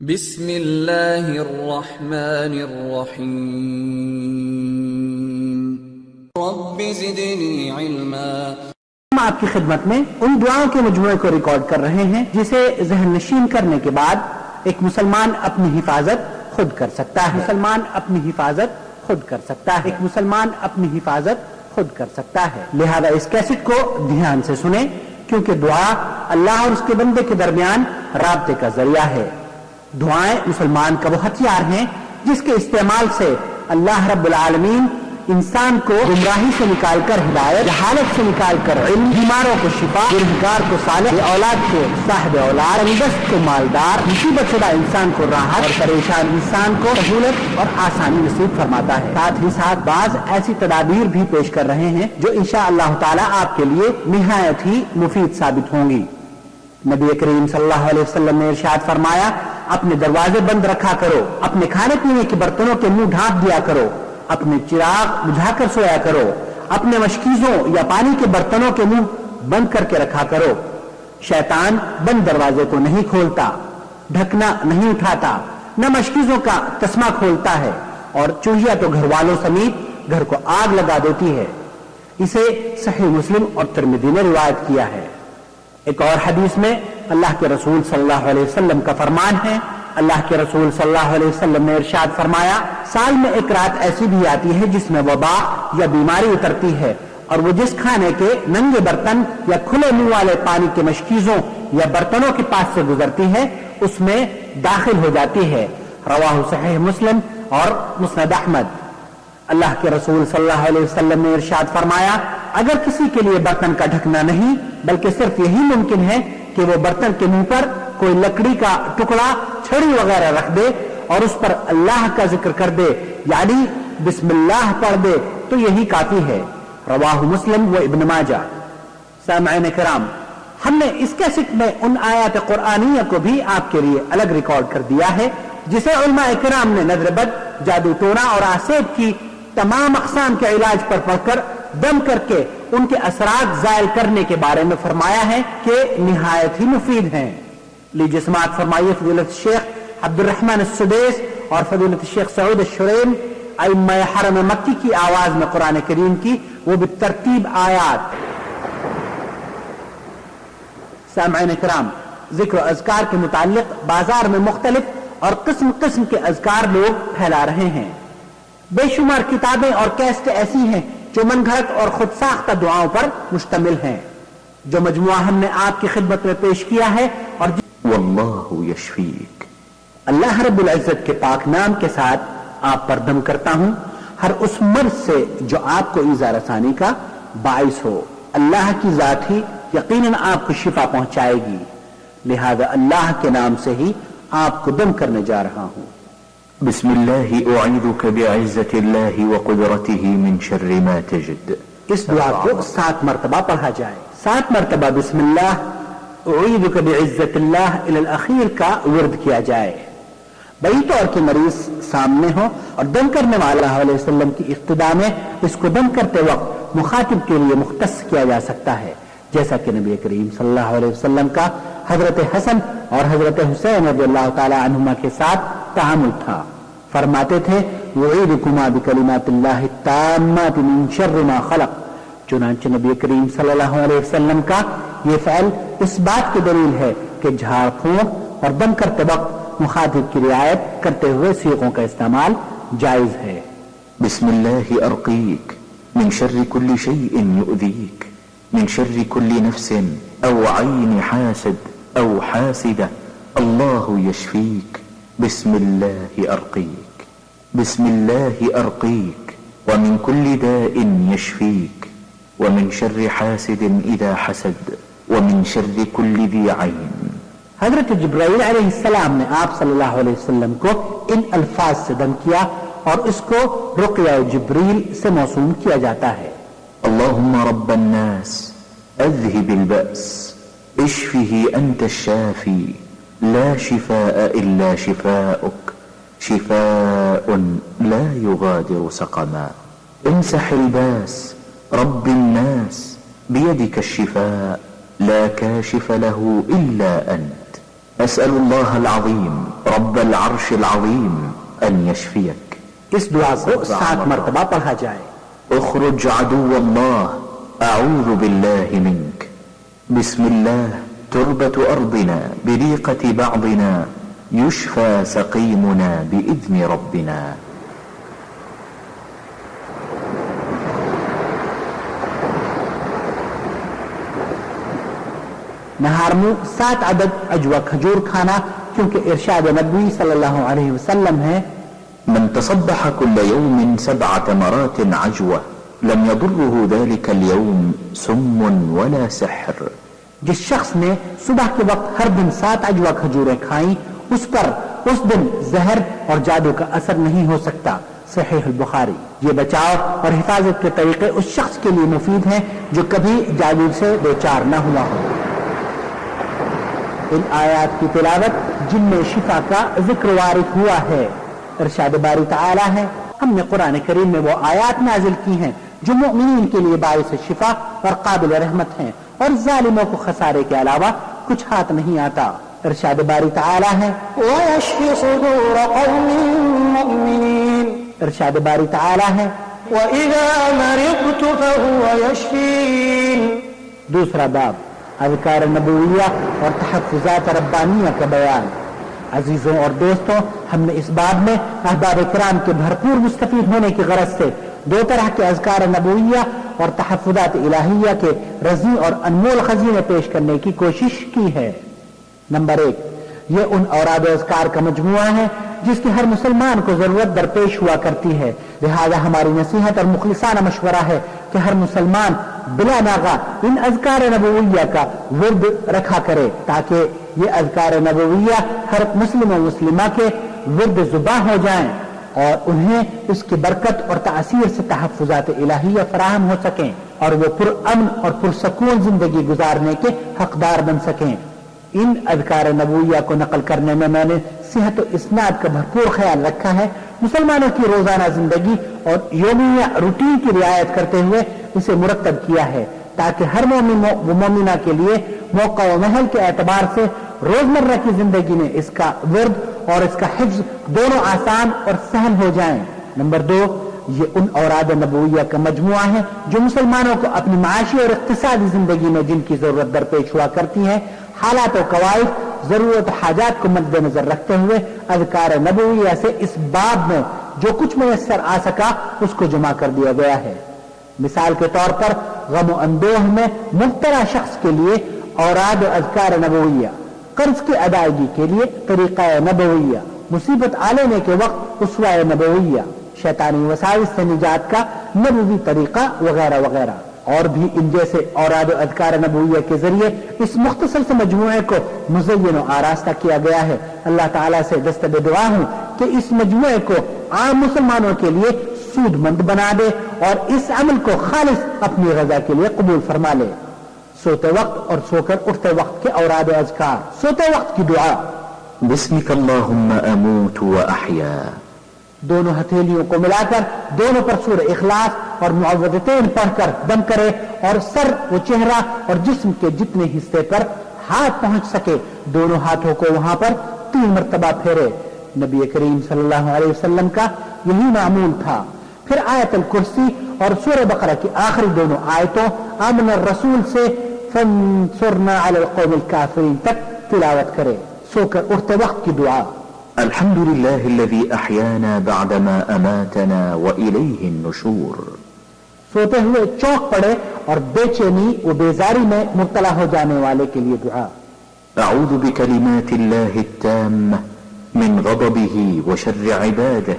بسم اللہ الرحمن الرحیم رب زدنی علما۔ ہم آپ کی خدمت میں ان دعاؤں کے مجموعے کو ریکارڈ کر رہے ہیں جسے ذہن نشین کرنے کے بعد ایک مسلمان اپنی حفاظت خود کر سکتا ہے۔ مسلمان اپنی حفاظت خود کر سکتا ہے۔ ایک مسلمان اپنی حفاظت خود کر سکتا ہے۔ لہذا اس کیسٹ کو دھیان سے سنیں، کیونکہ دعا اللہ اور اس کے بندے کے درمیان رابطے کا ذریعہ ہے۔ دعائیں مسلمان کا وہ ہتھیار ہیں جس کے استعمال سے اللہ رب العالمین انسان کو گمراہی سے نکال کر ہدایت، جہالت سے نکال کر علم، بیماروں کو شفا، گنہگار کو صالح، اولاد کو صاحب اولاد، تندرست کو مالدار، مصیبت شدہ انسان کو راحت اور پریشان انسان کو سہولت اور آسانی نصیب فرماتا ہے۔ ساتھ ہی ساتھ بعض ایسی تدابیر بھی پیش کر رہے ہیں جو انشاءاللہ تعالی آپ کے لیے نہایت ہی مفید ثابت ہوں گی۔ نبی کریم صلی اللہ علیہ وسلم نے ارشاد فرمایا، اپنے دروازے بند رکھا کرو، اپنے کھانے پینے کے برتنوں کے منہ ڈھانپ دیا کرو، اپنے چراغ بجھا کر سویا کرو، اپنے مشکیزوں یا پانی کے برتنوں کے منہ بند کر کے رکھا کرو۔ شیطان بند دروازے کو نہیں کھولتا، ڈھکنا نہیں اٹھاتا، نہ مشکیزوں کا تسمہ کھولتا ہے، اور چوہیا تو گھر والوں سمیت گھر کو آگ لگا دیتی ہے۔ اسے صحیح مسلم اور ترمذی نے روایت کیا ہے۔ ایک اور حدیث میں اللہ کے رسول صلی اللہ علیہ وسلم کا فرمان ہے، اللہ کے رسول صلی اللہ علیہ وسلم نے ارشاد فرمایا، سال میں ایک رات ایسی بھی آتی ہے جس میں وبا یا بیماری اترتی ہے، اور وہ جس کھانے کے ننگے برتن یا کھلے منہ والے پانی کے مشکیزوں یا برتنوں کے پاس سے گزرتی ہے اس میں داخل ہو جاتی ہے۔ رواہ صحیح مسلم اور مسند احمد۔ اللہ کے رسول صلی اللہ علیہ وسلم نے ارشاد فرمایا، اگر کسی کے لیے برتن کا ڈھکنا نہیں بلکہ صرف یہی ممکن ہے کہ وہ برتن کے منہ پر کوئی لکڑی کا ٹکڑا، چھڑی وغیرہ رکھ دے اور اس پر اللہ کا ذکر کر دے، یعنی بسم اللہ پڑھ دے، تو یہی کافی ہے۔ رواہ مسلم و ابن ماجہ۔ سامعین کرام، ہم نے اس کیسٹ میں ان آیات قرآنیہ کو بھی آپ کے لیے الگ ریکارڈ کر دیا ہے جسے علماء کرام نے نظر بد، جادو ٹونا اور آسیب کی تمام اقسام کے علاج پر پڑھ کر دم کر کے ان کے اثرات زائل کرنے کے بارے میں فرمایا ہے کہ نہایت ہی مفید ہیں۔ لیجیے سماعت فرمائیے فضیلت الشیخ عبد الرحمن السدیس اور فضیلت الشیخ سعود الشریم ائمہ حرم مکی کی آواز میں قرآن کریم کی وہ بالترتیب آیات۔ سامعین کرام، ذکر و اذکار کے متعلق بازار میں مختلف اور قسم قسم کے اذکار لوگ پھیلا رہے ہیں۔ بے شمار کتابیں اور کیسٹ ایسی ہیں جو من گھڑت اور خود ساختہ دعاؤں پر مشتمل ہیں، جو مجموعہ ہم نے آپ کی خدمت میں پیش کیا ہے، اور واللہ یشفیک، اللہ رب العزت کے پاک نام کے ساتھ آپ پر دم کرتا ہوں ہر اس مرض سے جو آپ کو ایذا رسانی کا باعث ہو۔ اللہ کی ذات ہی یقیناً آپ کو شفا پہنچائے گی، لہذا اللہ کے نام سے ہی آپ کو دم کرنے جا رہا ہوں۔ بسم اللہ اعیذک بعزت اللہ وقدرتہ من شر ما تجد۔ اس دعا کو 7 مرتبہ پڑھا جائے۔ 7 مرتبہ بسم اللہ اعیذک بعزت اللہ الی الاخیر کا ورد کیا جائے۔ بئی طور کے مریض سامنے ہو اور دم کرنے والا صلی اللہ علیہ وسلم کی اقتداء میں اس کو دم کرتے وقت مخاطب کے لیے مختص کیا جا سکتا ہے، جیسا کہ نبی کریم صلی اللہ علیہ وسلم کا حضرت حسن اور حضرت حسین رضی اللہ تعالی عنہما کے ساتھ تعامل تھا۔ فرماتے تھے وَأُعِيذُكُمَا بِكَلِمَاتِ اللَّهِ التَّامَّاتِ مِنْ شَرِّ مَا خَلَقَ۔ چنانچہ نبی کریم صلی اللہ علیہ وسلم کا یہ فعل اس بات کی دلیل ہے کہ جھاڑ پھونک اور دم کرتے وقت مخاطب کی رعایت کرتے ہوئے صیغوں کا استعمال جائز ہے۔ بسم اللہ ارقیک من شر کل شیء یؤذیک، من شر کل نفس او عین حاسد او حاسدہ، اللہ یشفیک، بسم اللہ ارقیک، بسم اللہ ارقیک، ومن کل داء یشفیک، ومن شر حاسد اذا حسد، ومن شر کل ذی عین۔ حضرت جبرائیل علیہ السلام نے آپ صلی اللہ علیہ وسلم کو ان الفاظ سے دم کیا اور اس کو رقیہ جبریل سے موسوم کیا جاتا ہے۔ اللہم رب الناس اذهب البأس اشفه انت الشافی لا شفاء الا شفاؤک شفاء لا يغادر سقما، امسح الباس رب الناس بيدك الشفاء لا كاشف له الا انت، أسأل الله العظيم رب العرش العظيم أن يشفيك. اس دعا کو 7 مرتبہ پڑھا جائے. اخرج عدو الله أعوذ بالله منك. بسم الله تربة أرضنا بريقة بعضنا يشفى سقيمنا بإذن ربنا. نہار میں 7 عدد اجوا کھجور کھانا، کیونکہ ارشاد نبوی صلی اللہ علیہ وسلم ہے من تصبح كل يوم 7 تمرات عجوة لم يضره ذلك اليوم سم ولا سحر. جس شخص نے صبح کے وقت ہر دن 7 اجوا کھجوریں کھائیں اس پر اس دن زہر اور جادو کا اثر نہیں ہو سکتا. صحیح البخاری. یہ بچاؤ اور حفاظت کے طریقے اس شخص کے لیے مفید ہیں جو کبھی جادو سے دوچار نہ ہوا ہو. ان آیات کی تلاوت جن میں شفا کا ذکر وارد ہوا ہے. ارشاد باری تعالی ہے ہم نے قرآن کریم میں وہ آیات نازل کی ہیں جو مؤمنین کے لیے باعث شفا اور قابل رحمت ہیں اور ظالموں کو خسارے کے علاوہ کچھ ہاتھ نہیں آتا. ارشاد باری تعالی ہے وَيَشْفِ صُدُورَ قَوْمٍ مُّؤْمِنِينَ. ارشاد باری تعالی ہے وَإِذَا مَرِضْتُ فَهُوَ يَشْفِينِ. دوسرا باب اذکار نبویہ اور تحفظات ربانیہ کا بیان. عزیزوں اور دوستوں، ہم نے اس باب میں احباب کرام کے بھرپور مستفید ہونے کی غرض سے 2 طرح کے اذکار نبویہ اور تحفظات الہیہ کے رزیں اور انمول خزینے پیش کرنے کی کوشش کی ہے. نمبر 1، یہ ان اوراد و اذکار کا مجموعہ ہے جس کی ہر مسلمان کو ضرورت درپیش ہوا کرتی ہے. لہذا ہماری نصیحت اور مخلصانہ مشورہ ہے کہ ہر مسلمان بلا ناغہ ان اذکار نبویہ کا ورد رکھا کرے تاکہ یہ اذکار نبویہ ہر مسلم و مسلمہ کے ورد زباں ہو جائیں اور انہیں اس کی برکت اور تاثیر سے تحفظات الہیہ فراہم ہو سکیں اور وہ پرامن اور پرسکون زندگی گزارنے کے حقدار بن سکیں. ان اذکار نبویہ کو نقل کرنے میں نے صحت و اسناد کا بھرپور خیال رکھا ہے. مسلمانوں کی روزانہ زندگی اور یومیہ روٹین کی رعایت کرتے ہوئے اسے مرتب کیا ہے تاکہ ہر مومن و مومنہ کے لیے موقع و محل کے اعتبار سے روزمرہ کی زندگی میں اس کا ورد اور اس کا حفظ دونوں آسان اور سہل ہو جائیں. نمبر 2، یہ ان اوراد نبویہ کا مجموعہ ہے جو مسلمانوں کو اپنی معاشی اور اقتصادی زندگی میں جن کی ضرورت درپیش ہوا کرتی ہے، حالات و قواعد، ضرورت و حاجات کو مد نظر رکھتے ہوئے اذکار نبویہ سے اس باب میں جو کچھ میسر آ سکا اس کو جمع کر دیا گیا ہے. مثال کے طور پر غم و اندوہ میں مبتلا شخص کے لیے اوراد و اذکار نبویہ، قرض کی ادائیگی کے لیے طریقہ نبویہ، مصیبت آنے کے وقت اسوہ نبویہ، شیطانی وساوس سے نجات کا نبوی طریقہ وغیرہ وغیرہ. اور بھی ان جیسے اوراد و اذکار نبویہ کے ذریعے اس مختصر سے مجموعے کو مزین و آراستہ کیا گیا ہے. اللہ تعالیٰ سے دستِ دعا ہوں کہ اس مجموعے کو عام مسلمانوں کے لیے سود مند بنا دے اور اس عمل کو خالص اپنی رضا کے لیے قبول فرما لے. سوتے وقت اور سو کر اٹھتے وقت کے اوراد و اذکار. سوتے وقت کی دعا بسمك اللهم أموت وأحيا. دونوں ہتھیلیوں کو ملا کر دونوں پر سورہ اخلاص اور معوذتین پڑھ کر دم کرے اور سر و چہرہ اور جسم کے جتنے حصے پر ہاتھ پہنچ سکے دونوں ہاتھوں کو وہاں پر 3 مرتبہ پھیرے. نبی کریم صلی اللہ علیہ وسلم کا یہی معمول تھا. پھر آیت الکرسی اور سورہ بقرہ کی آخری دونوں آیتوں آمن الرسول سے فانصرنا علی القوم الکافرین تک تلاوت کرے. سو کر اٹھتے وقت کی دعا الحمد لله الذي أحيانا بعدما أماتنا وإليه النشور. سوتے ہوئے چونک پڑے اور بے چینی و بیزاری میں مبتلا ہو جانے والے کے لیے دعا. أعوذ بكلمات الله التامة من غضبه وشر عباده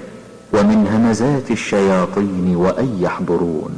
ومن همزات الشياطين وأن يحضرون.